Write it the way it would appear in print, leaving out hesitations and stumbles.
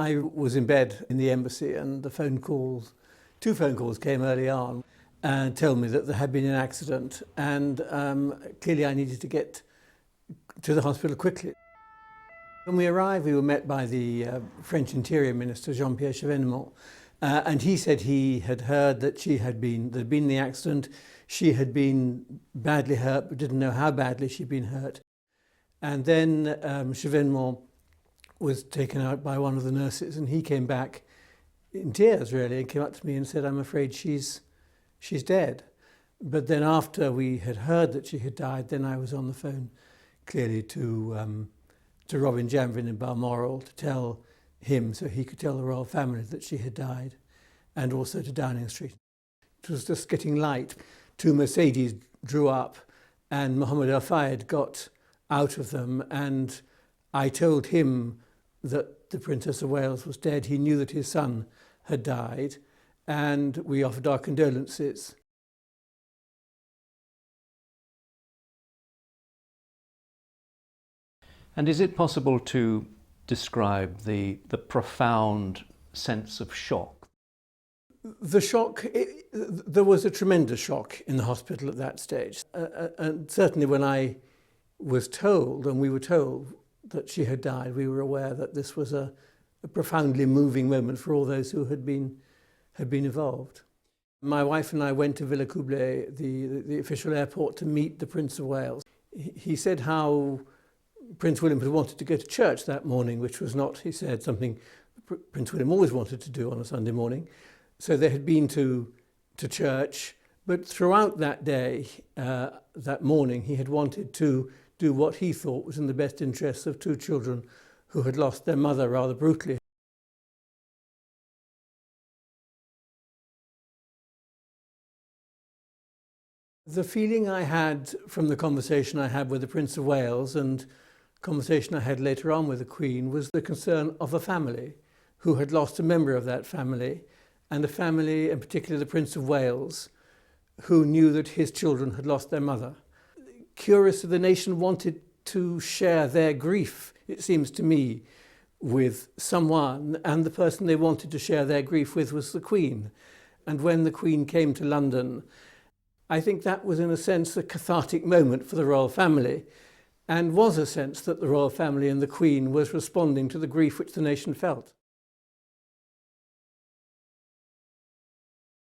I was in bed in the embassy and two phone calls came early on and told me that there had been an accident, and clearly I needed to get to the hospital quickly. When we arrived, we were met by the French Interior Minister, Jean-Pierre Chevènement, and he said he had heard that there'd been the accident. She had been badly hurt, but didn't know how badly she'd been hurt. And then Chevènement was taken out by one of the nurses, and he came back in tears, really, and came up to me and said, "I'm afraid she's dead." But then after we had heard that she had died, then I was on the phone clearly to Robin Janvrin in Balmoral to tell him, so he could tell the royal family that she had died, and also to Downing Street. It was just getting light. Two Mercedes drew up, and Mohammed Al Fayed got out of them, and I told him that the Princess of Wales was dead. He knew that his son had died, and we offered our condolences. And is it possible to describe the profound sense of shock? The shock, there was a tremendous shock in the hospital at that stage. And certainly when I was told, and we were told, that she had died, we were aware that this was a profoundly moving moment for all those who had been involved. My wife and I went to Villa Coublay, the official airport, to meet the Prince of Wales. He said how Prince William had wanted to go to church that morning, which was not, he said, something Prince William always wanted to do on a Sunday morning. So they had been to church, but throughout that day, that morning, he had wanted to do what he thought was in the best interests of two children who had lost their mother rather brutally. The feeling I had from the conversation I had with the Prince of Wales and conversation I had later on with the Queen was the concern of a family who had lost a member of that family, and a family, in particular the Prince of Wales, who knew that his children had lost their mother. Curiously, the nation wanted to share their grief, it seems to me, with someone, and the person they wanted to share their grief with was the Queen. And when the Queen came to London, I think that was in a sense a cathartic moment for the royal family, and was a sense that the royal family and the Queen was responding to the grief which the nation felt.